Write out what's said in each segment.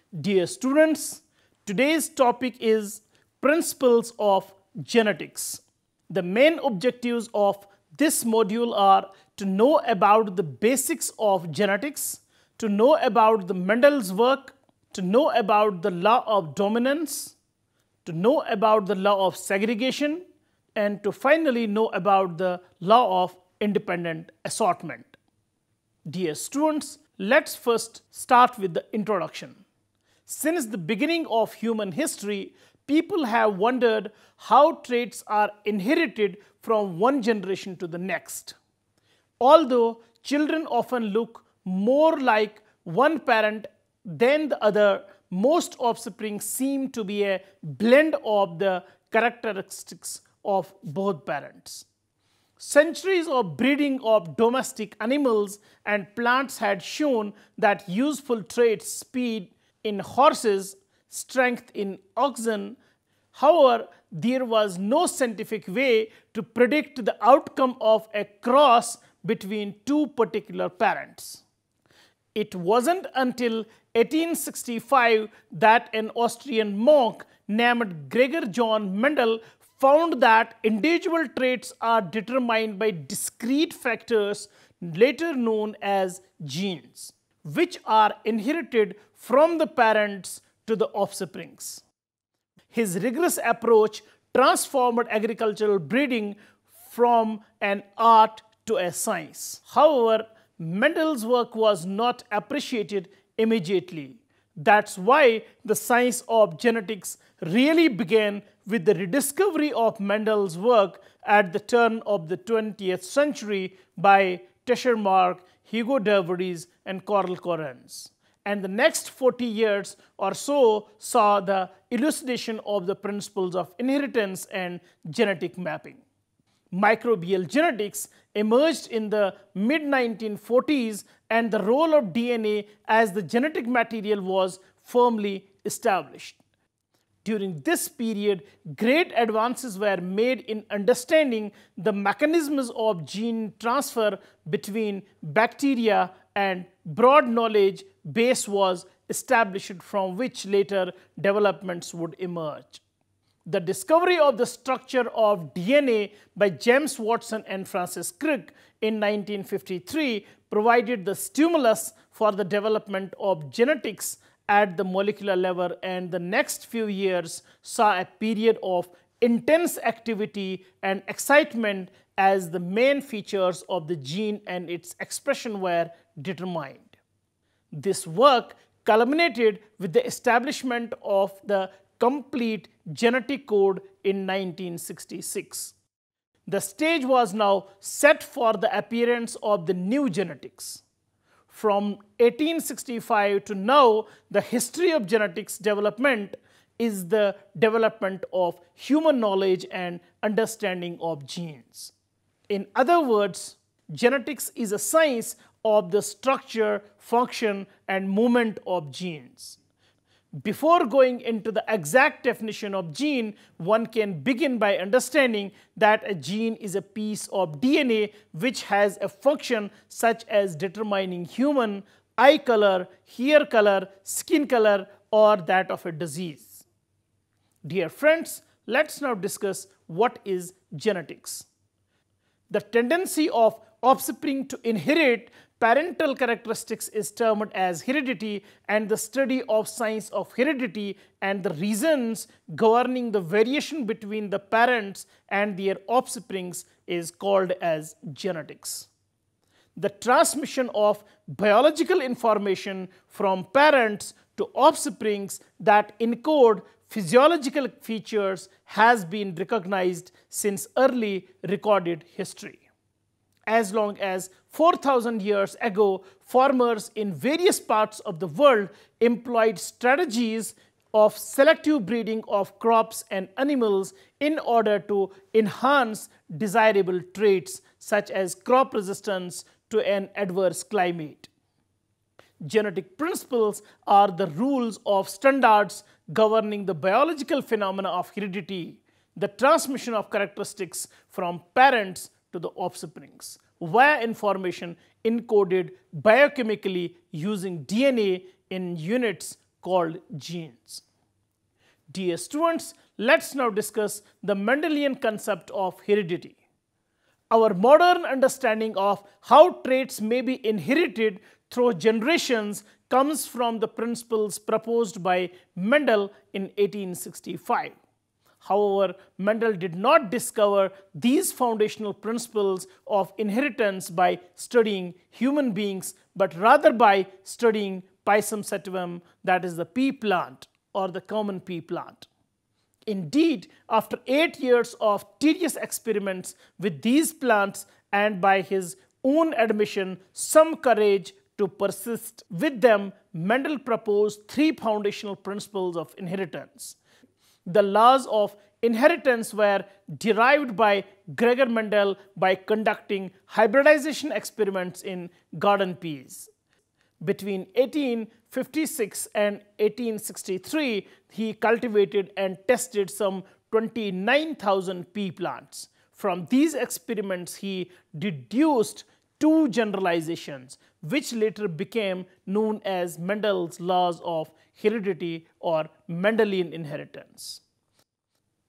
Dear students, today's topic is Principles of Genetics. The main objectives of this module are to know about the basics of genetics, to know about the Mendel's work, to know about the law of dominance, to know about the law of segregation, and to finally know about the law of independent assortment. Dear students, let's first start with the introduction. Since the beginning of human history, people have wondered how traits are inherited from one generation to the next. Although children often look more like one parent than the other, most offspring seem to be a blend of the characteristics of both parents. Centuries of breeding of domestic animals and plants had shown that useful traits, speed in horses, strength in oxen. However, there was no scientific way to predict the outcome of a cross between two particular parents. It wasn't until 1865 that an Austrian monk named Gregor John Mendel found that individual traits are determined by discrete factors later known as genes, which are inherited from the parents to the offsprings. His rigorous approach transformed agricultural breeding from an art to a science. However, Mendel's work was not appreciated immediately. That's why the science of genetics really began with the rediscovery of Mendel's work at the turn of the 20th century by Teschermark, Hugo de Vries, and Karl Correns. And the next 40 years or so saw the elucidation of the principles of inheritance and genetic mapping. Microbial genetics emerged in the mid-1940s, and the role of DNA as the genetic material was firmly established. During this period, great advances were made in understanding the mechanisms of gene transfer between bacteria, and broad knowledge base was established from which later developments would emerge. The discovery of the structure of DNA by James Watson and Francis Crick in 1953 provided the stimulus for the development of genetics at the molecular level, and the next few years saw a period of intense activity and excitement as the main features of the gene and its expression were determined. This work culminated with the establishment of the complete genetic code in 1966. The stage was now set for the appearance of the new genetics. From 1865 to now, the history of genetics development is the development of human knowledge and understanding of genes. In other words, genetics is a science of the structure, function, and movement of genes. Before going into the exact definition of gene, one can begin by understanding that a gene is a piece of DNA which has a function such as determining human eye color, hair color, skin color, or that of a disease. Dear friends, let's now discuss what is genetics. The tendency of offspring to inherit parental characteristics is termed as heredity, and the study of science of heredity and the reasons governing the variation between the parents and their offsprings is called as genetics. The transmission of biological information from parents to offsprings that encode physiological features has been recognized since early recorded history. As long as 4,000 years ago, farmers in various parts of the world employed strategies of selective breeding of crops and animals in order to enhance desirable traits such as crop resistance to an adverse climate. Genetic principles are the rules of standards governing the biological phenomena of heredity, the transmission of characteristics from parents to the offsprings via information encoded biochemically using DNA in units called genes. Dear students, let's now discuss the Mendelian concept of heredity. Our modern understanding of how traits may be inherited through generations comes from the principles proposed by Mendel in 1865. However, Mendel did not discover these foundational principles of inheritance by studying human beings, but rather by studying Pisum sativum, that is the pea plant or the common pea plant. Indeed, after 8 years of tedious experiments with these plants and by his own admission, some courage to persist with them, Mendel proposed 3 foundational principles of inheritance. The laws of inheritance were derived by Gregor Mendel by conducting hybridization experiments in garden peas. Between 1856 and 1863, he cultivated and tested some 29,000 pea plants. From these experiments, he deduced 2 generalizations, which later became known as Mendel's laws of heredity or Mendelian inheritance.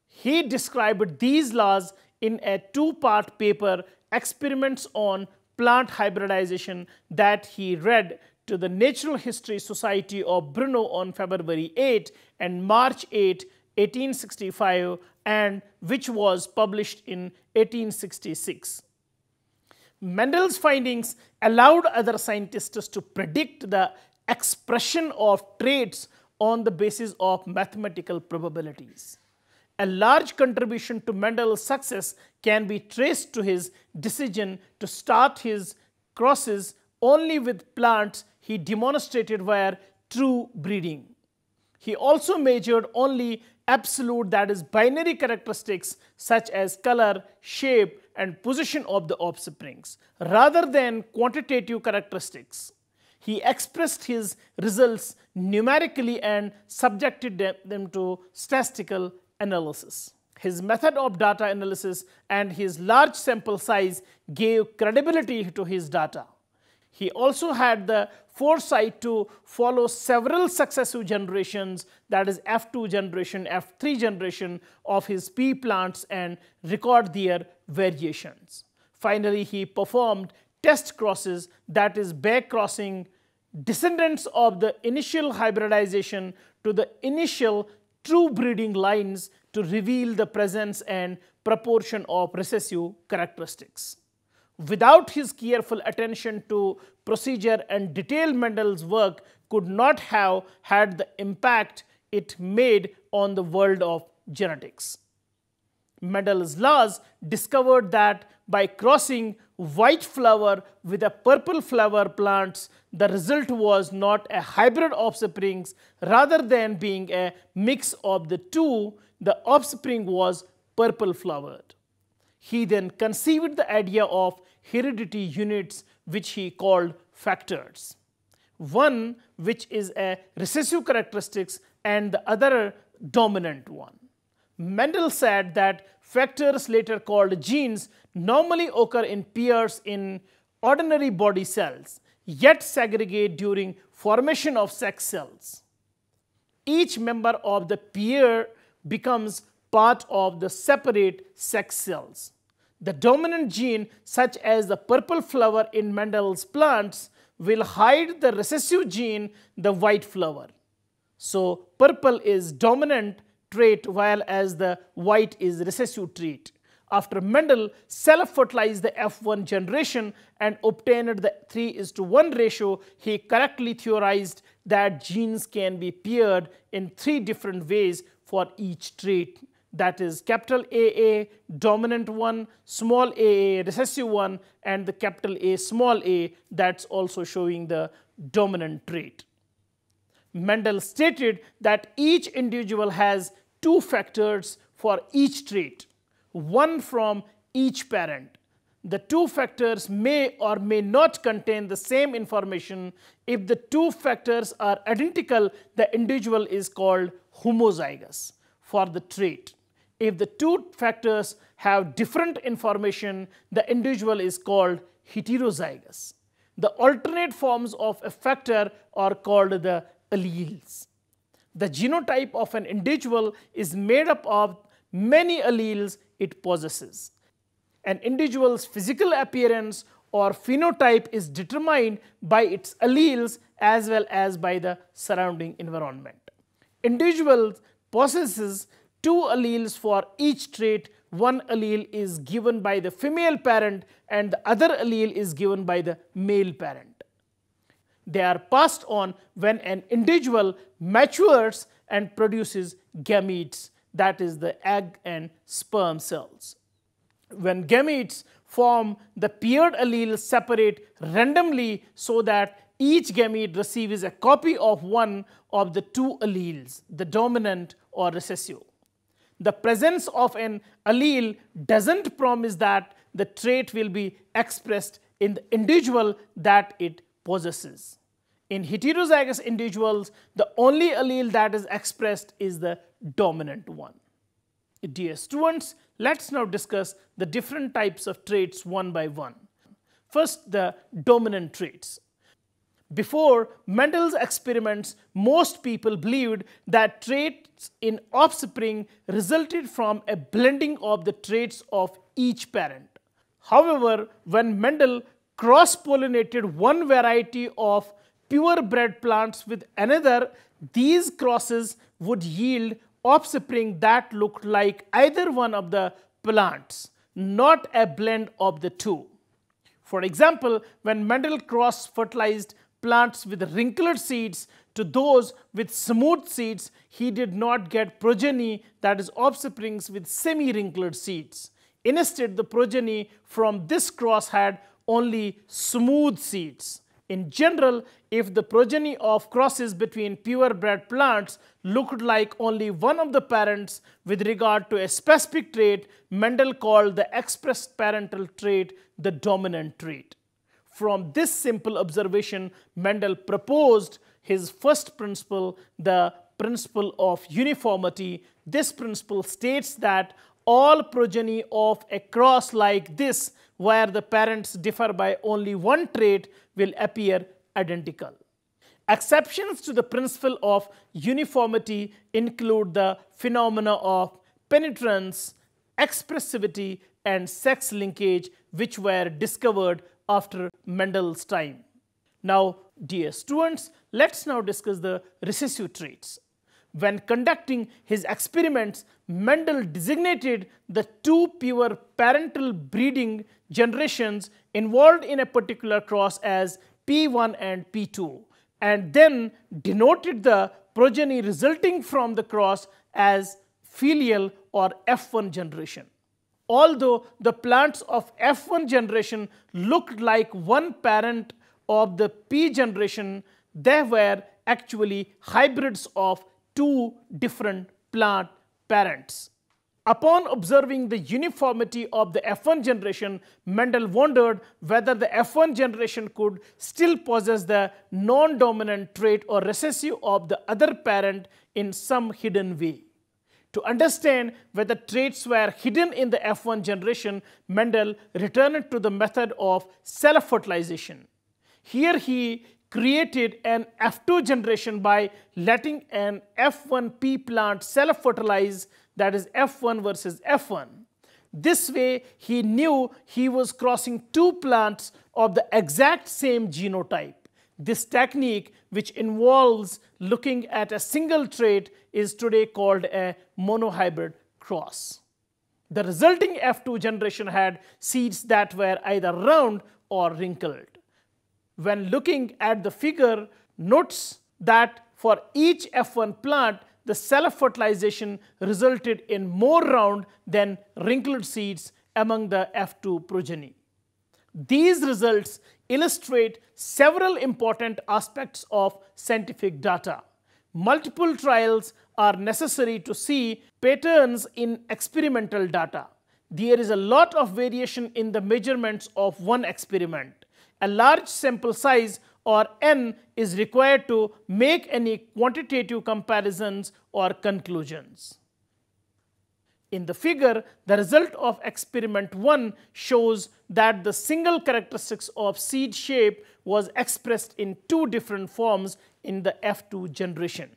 He described these laws in a 2-part paper, Experiments on Plant Hybridization, that he read to the Natural History Society of Brno on February 8 and March 8, 1865, and which was published in 1866. Mendel's findings allowed other scientists to predict the expression of traits on the basis of mathematical probabilities. A large contribution to Mendel's success can be traced to his decision to start his crosses only with plants he demonstrated were true breeding. He also measured only absolute, that is binary characteristics such as color, shape and position of the offsprings, rather than quantitative characteristics. He expressed his results numerically and subjected them to statistical analysis. His method of data analysis and his large sample size gave credibility to his data. He also had the foresight to follow several successive generations, that is F2 generation, F3 generation of his pea plants and record their variations. Finally, he performed test crosses, that is back crossing descendants of the initial hybridization to the initial true breeding lines to reveal the presence and proportion of recessive characteristics. Without his careful attention to procedure and detail, Mendel's work could not have had the impact it made on the world of genetics. Mendel's laws discovered that by crossing white flower with a purple flower plants, the result was not a hybrid offsprings. Rather than being a mix of the two, the offspring was purple flowered. He then conceived the idea of heredity units, which he called factors. One which is a recessive characteristics and the other dominant one. Mendel said that factors, later called genes, normally occur in pairs in ordinary body cells, yet segregate during formation of sex cells. Each member of the pair becomes part of the separate sex cells. The dominant gene, such as the purple flower in Mendel's plants, will hide the recessive gene, the white flower. So purple is dominant trait, while as the white is recessive trait. After Mendel self-fertilized the F1 generation and obtained the 3:1 ratio, he correctly theorized that genes can be paired in 3 different ways for each trait. That is capital AA dominant one, small a recessive one, and the capital A small a, that's also showing the dominant trait. Mendel stated that each individual has 2 factors for each trait, one from each parent. The 2 factors may or may not contain the same information. If the 2 factors are identical, the individual is called homozygous for the trait. If the 2 factors have different information, the individual is called heterozygous. The alternate forms of a factor are called the alleles. The genotype of an individual is made up of many alleles it possesses. An individual's physical appearance or phenotype is determined by its alleles as well as by the surrounding environment. Individual possesses two alleles for each trait. One allele is given by the female parent and the other allele is given by the male parent. They are passed on when an individual matures and produces gametes, that is the egg and sperm cells. When gametes form, the paired alleles separate randomly so that each gamete receives a copy of one of the two alleles, the dominant or recessive. The presence of an allele doesn't promise that the trait will be expressed in the individual that it possesses. In heterozygous individuals, the only allele that is expressed is the dominant one. Dear students, let's now discuss the different types of traits one by one. First, the dominant traits. Before Mendel's experiments, most people believed that traits in offspring resulted from a blending of the traits of each parent. However, when Mendel cross-pollinated one variety of purebred plants with another, these crosses would yield offspring that looked like either one of the plants, not a blend of the two. For example, when Mendel cross-fertilized plants with wrinkled seeds to those with smooth seeds, he did not get progeny, that is offsprings with semi-wrinkled seeds. Instead, the progeny from this cross had only smooth seeds. In general, if the progeny of crosses between purebred plants looked like only one of the parents with regard to a specific trait, Mendel called the expressed parental trait the dominant trait. From this simple observation, Mendel proposed his first principle, the principle of uniformity. This principle states that all progeny of a cross like this, where the parents differ by only one trait, will appear identical. Exceptions to the principle of uniformity include the phenomena of penetrance, expressivity, and sex linkage, which were discovered after Mendel's time. Now, dear students, let's now discuss the recessive traits. When conducting his experiments, Mendel designated the two pure parental breeding generations involved in a particular cross as P1 and P2, and then denoted the progeny resulting from the cross as filial or F1 generation. Although the plants of F1 generation looked like one parent of the P generation, they were actually hybrids of two different plant parents. Upon observing the uniformity of the F1 generation, Mendel wondered whether the F1 generation could still possess the non-dominant trait or recessive of the other parent in some hidden way. To understand whether traits were hidden in the F1 generation, Mendel returned to the method of self-fertilization. Here he created an F2 generation by letting an F1P plant self-fertilize, that is F1 versus F1. This way, he knew he was crossing two plants of the exact same genotype. This technique, which involves looking at a single trait, is today called a monohybrid cross. The resulting F2 generation had seeds that were either round or wrinkled. When looking at the figure, notes that for each F1 plant, the self-fertilization resulted in more round than wrinkled seeds among the F2 progeny. These results illustrate several important aspects of scientific data. Multiple trials are necessary to see patterns in experimental data. There is a lot of variation in the measurements of one experiment. A large sample size or N is required to make any quantitative comparisons or conclusions. In the figure, the result of experiment 1 shows that the single characteristics of seed shape was expressed in two different forms in the F2 generation.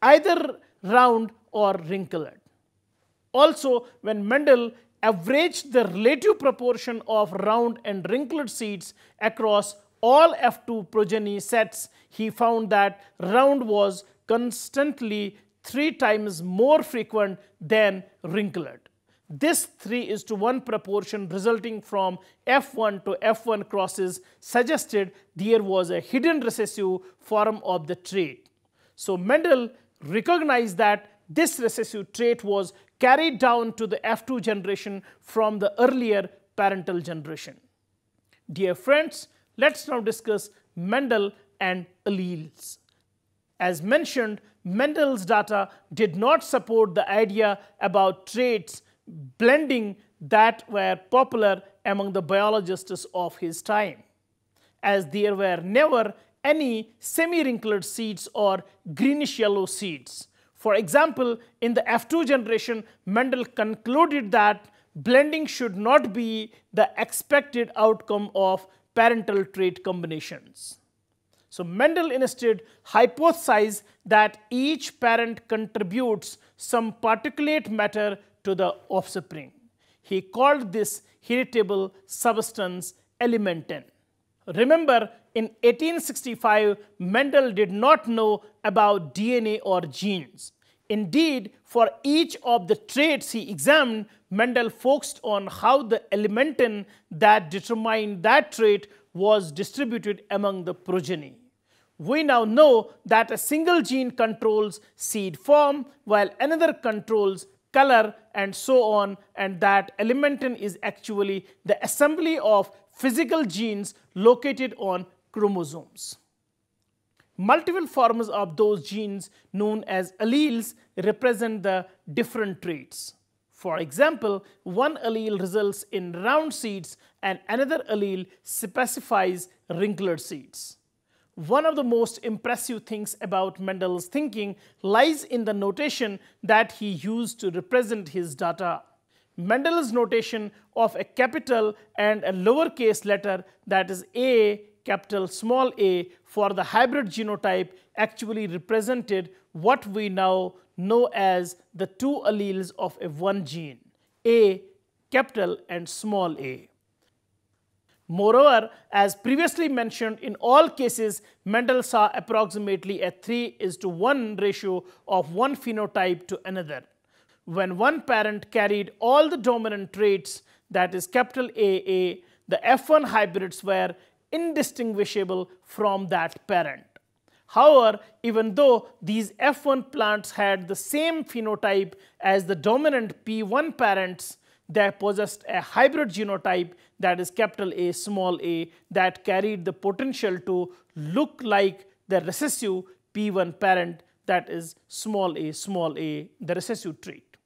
either round or wrinkled. Also, when Mendel averaged the relative proportion of round and wrinkled seeds across all F2 progeny sets, he found that round was constantly 3 times more frequent than wrinkled. This 3:1 proportion resulting from F1 to F1 crosses suggested there was a hidden recessive form of the trait. So Mendel recognized that this recessive trait was carried down to the F2 generation from the earlier parental generation. Dear friends, let's now discuss Mendel and alleles. As mentioned, Mendel's data did not support the idea about traits blending that were popular among the biologists of his time, as there were never any semi-wrinkled seeds or greenish-yellow seeds. For example, in the F2 generation, Mendel concluded that blending should not be the expected outcome of parental trait combinations. So Mendel instead hypothesized that each parent contributes some particulate matter to the offspring. He called this heritable substance elementin. Remember, in 1865, Mendel did not know about DNA or genes. Indeed, for each of the traits he examined, Mendel focused on how the elementin that determined that trait was distributed among the progeny. We now know that a single gene controls seed form, while another controls color and so on, and that elementin is actually the assembly of physical genes located on chromosomes. Multiple forms of those genes, known as alleles, represent the different traits. For example, one allele results in round seeds and another allele specifies wrinkled seeds. One of the most impressive things about Mendel's thinking lies in the notation that he used to represent his data. Mendel's notation of a capital and a lowercase letter, that is A, capital small a, for the hybrid genotype actually represented what we now know as the two alleles of a one gene, A, capital and small a. Moreover, as previously mentioned, in all cases, Mendel saw approximately a 3:1 ratio of one phenotype to another. When one parent carried all the dominant traits, that is capital AA, the F1 hybrids were indistinguishable from that parent. However, even though these F1 plants had the same phenotype as the dominant P1 parents, they possessed a hybrid genotype, that is capital A small a, that carried the potential to look like the recessive P1 parent, that is small a, the recessive trait.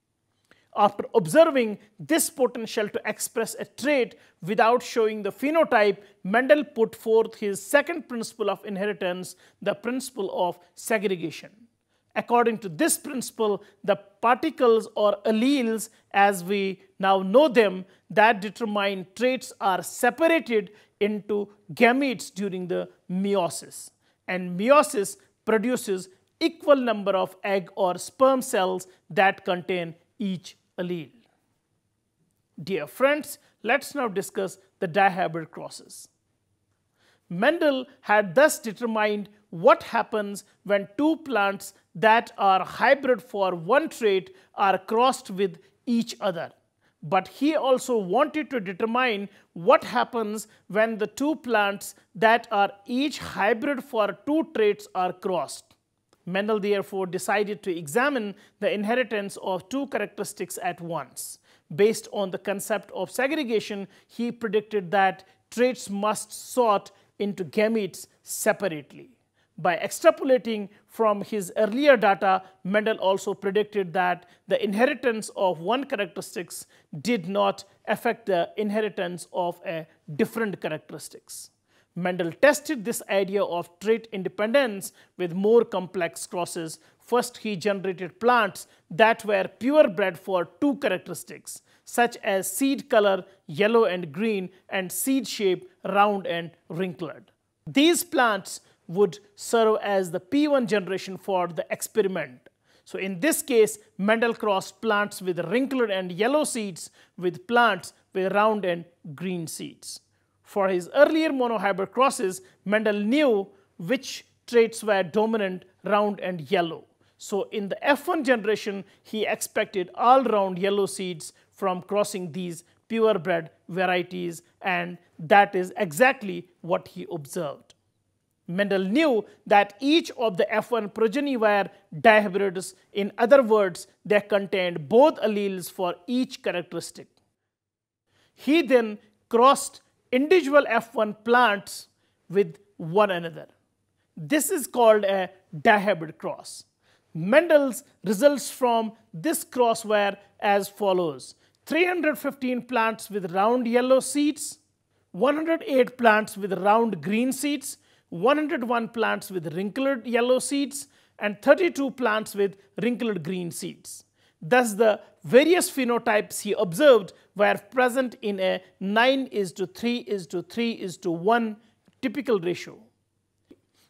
After observing this potential to express a trait without showing the phenotype, Mendel put forth his second principle of inheritance, the principle of segregation. According to this principle, the particles or alleles, as we now know them, that determine traits are separated into gametes during the meiosis, and meiosis produces equal number of egg or sperm cells that contain each allele. Dear friends, let's now discuss the dihybrid crosses. Mendel had thus determined what happens when two plants that are hybrid for one trait are crossed with each other. But he also wanted to determine what happens when the two plants that are each hybrid for two traits are crossed. Mendel therefore decided to examine the inheritance of two characteristics at once. Based on the concept of segregation, he predicted that traits must sort into gametes separately. By extrapolating from his earlier data, Mendel also predicted that the inheritance of one characteristics did not affect the inheritance of a different characteristics. Mendel tested this idea of trait independence with more complex crosses. First, he generated plants that were purebred for two characteristics, such as seed color, yellow and green, and seed shape, round and wrinkled. These plants would serve as the P1 generation for the experiment. So in this case, Mendel crossed plants with wrinkled and yellow seeds with plants with round and green seeds. For his earlier monohybrid crosses, Mendel knew which traits were dominant, round and yellow. So in the F1 generation, he expected all round yellow seeds from crossing these purebred varieties, and that is exactly what he observed. Mendel knew that each of the F1 progeny were dihybrids. In other words, they contained both alleles for each characteristic. He then crossed individual F1 plants with one another. This is called a dihybrid cross. Mendel's results from this cross were as follows: 315 plants with round yellow seeds, 108 plants with round green seeds, 101 plants with wrinkled yellow seeds, and 32 plants with wrinkled green seeds. Thus, the various phenotypes he observed were present in a 9:3:3:1 typical ratio.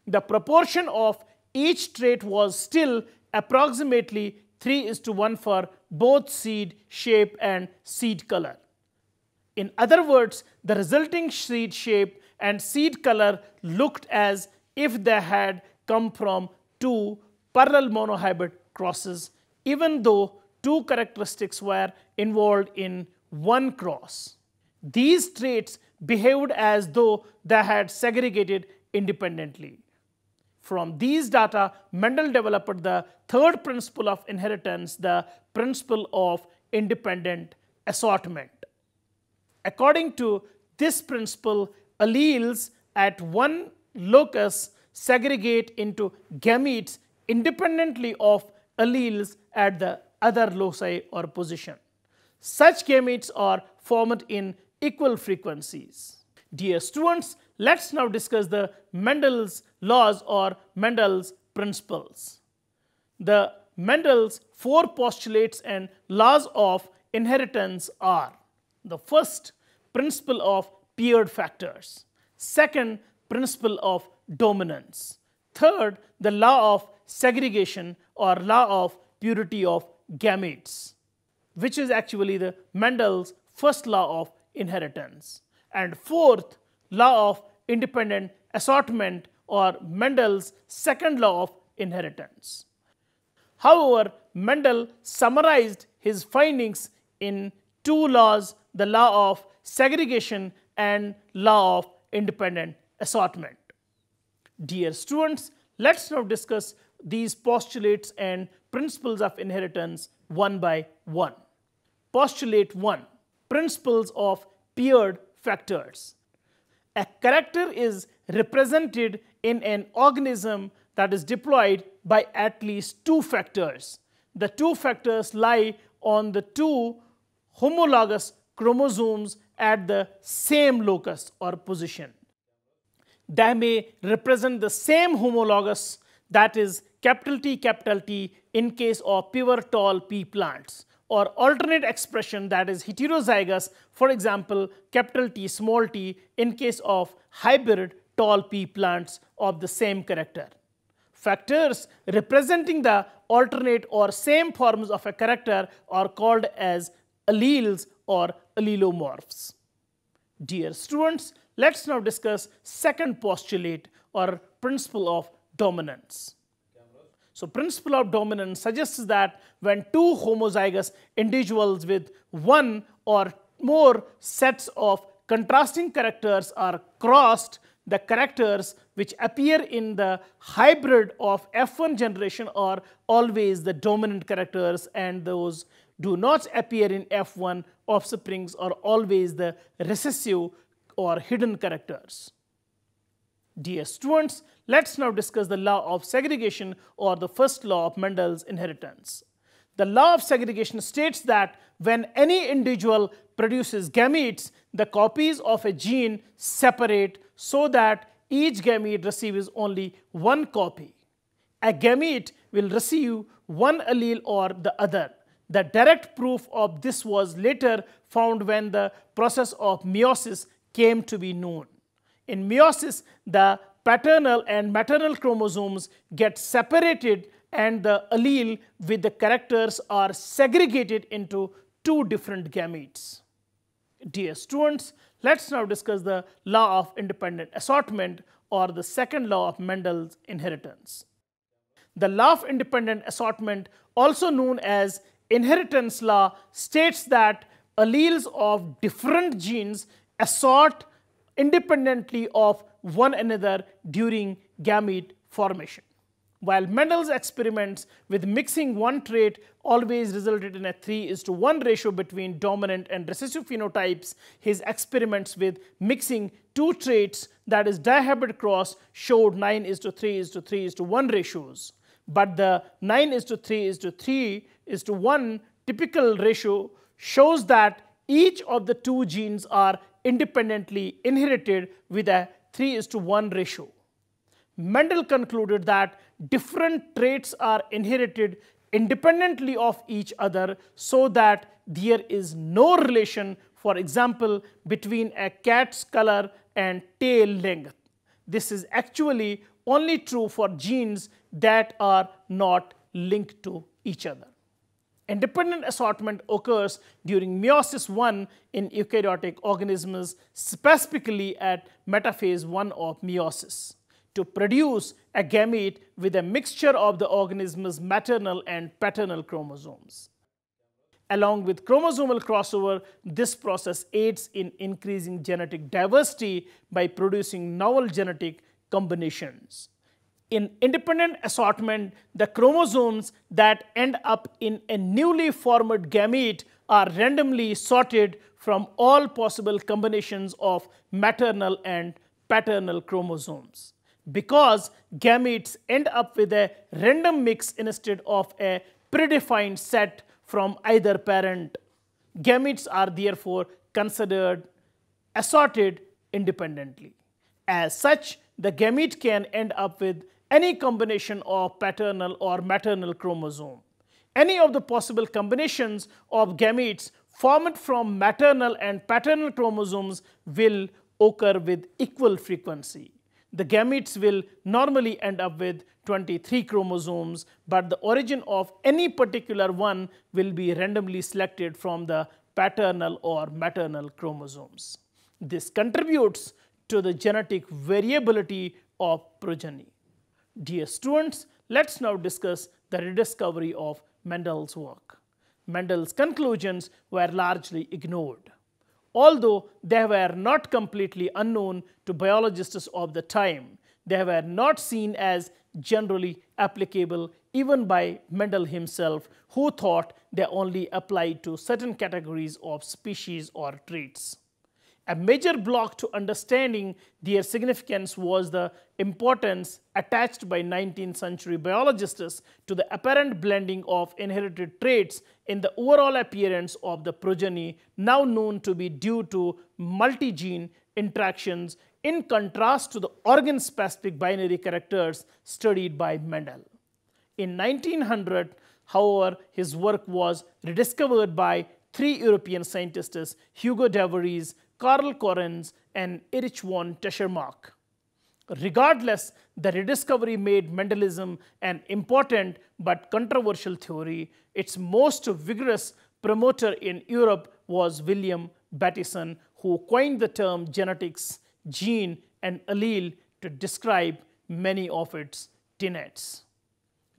The proportion of each trait was still approximately 3:1 for both seed shape and seed color. In other words, the resulting seed shape and seed color looked as if they had come from two parallel monohybrid crosses, even though two characteristics were involved in one cross. These traits behaved as though they had segregated independently. From these data, Mendel developed the third principle of inheritance, the principle of independent assortment. According to this principle, alleles at one locus segregate into gametes independently of alleles at the other loci or position. Such gametes are formed in equal frequencies. Dear students, let's now discuss the Mendel's laws or Mendel's principles. The Mendel's four postulates and laws of inheritance are: the first, principle of paired factors; second, principle of dominance; third, the law of segregation or law of purity of gametes, which is actually the Mendel's first law of inheritance; and fourth, law of independent assortment or Mendel's second law of inheritance. However, Mendel summarized his findings in two laws, the law of segregation and law of independent assortment. Dear students, let's now discuss these postulates and principles of inheritance one by one. Postulate 1. Principles of paired factors. A character is represented in an organism that is diploid by at least two factors. The two factors lie on the two homologous chromosomes at the same locus or position. They may represent the same homologous, that is T in case of pure tall pea plants, or alternate expression, that is heterozygous, for example T small t in case of hybrid tall pea plants of the same character. Factors representing the alternate or same forms of a character are called as alleles or allelomorphs. Dear students, let's now discuss second postulate or principle of dominance. So principle of dominance suggests that when two homozygous individuals with one or more sets of contrasting characters are crossed, the characters which appear in the hybrid of F1 generation are always the dominant characters, and those do not appear in F1 offsprings are always the recessive or hidden characters. Dear students, let's now discuss the law of segregation or the first law of Mendel's inheritance. The law of segregation states that when any individual produces gametes, the copies of a gene separate so that each gamete receives only one copy. A gamete will receive one allele or the other. The direct proof of this was later found when the process of meiosis came to be known. In meiosis, the paternal and maternal chromosomes get separated and the allele with the characters are segregated into two different gametes. Dear students, let's now discuss the law of independent assortment, or the second law of Mendel's inheritance. The law of independent assortment, also known as inheritance law, states that alleles of different genes assort independently of one another during gamete formation. While Mendel's experiments with mixing one trait always resulted in a 3:1 ratio between dominant and recessive phenotypes, his experiments with mixing two traits, that is Dihybrid Cross, showed 9:3:3:1 ratios. But the 9:3:3:1 typical ratio shows that each of the two genes are independently inherited with a 3:1 ratio. Mendel concluded that different traits are inherited independently of each other, so that there is no relation, for example, between a cat's color and tail length. This is actually only true for genes that are not linked to each other. Independent assortment occurs during meiosis I in eukaryotic organisms, specifically at metaphase I of meiosis, to produce a gamete with a mixture of the organism's maternal and paternal chromosomes. Along with chromosomal crossover, this process aids in increasing genetic diversity by producing novel genetic combinations. In independent assortment, the chromosomes that end up in a newly formed gamete are randomly sorted from all possible combinations of maternal and paternal chromosomes. Because gametes end up with a random mix instead of a predefined set from either parent, gametes are therefore considered assorted independently. As such, the gamete can end up with any combination of paternal or maternal chromosome. Any of the possible combinations of gametes formed from maternal and paternal chromosomes will occur with equal frequency. The gametes will normally end up with 23 chromosomes, but the origin of any particular one will be randomly selected from the paternal or maternal chromosomes. This contributes to the genetic variability of progeny. Dear students, let's now discuss the rediscovery of Mendel's work. Mendel's conclusions were largely ignored. Although they were not completely unknown to biologists of the time, they were not seen as generally applicable even by Mendel himself, who thought they only applied to certain categories of species or traits. A major block to understanding their significance was the importance attached by 19th century biologists to the apparent blending of inherited traits in the overall appearance of the progeny, now known to be due to multi-gene interactions, in contrast to the organ-specific binary characters studied by Mendel. In 1900, however, his work was rediscovered by three European scientists, Hugo de Vries, Karl Correns, and Erich von Teschermark. Regardless, the rediscovery made Mendelism an important but controversial theory. Its most vigorous promoter in Europe was William Bateson, who coined the term genetics, gene, and allele to describe many of its tenets.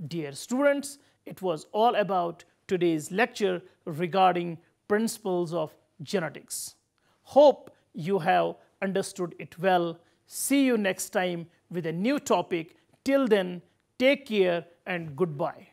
Dear students, it was all about today's lecture regarding principles of genetics. Hope you have understood it well. See you next time with a new topic. Till then, take care and goodbye.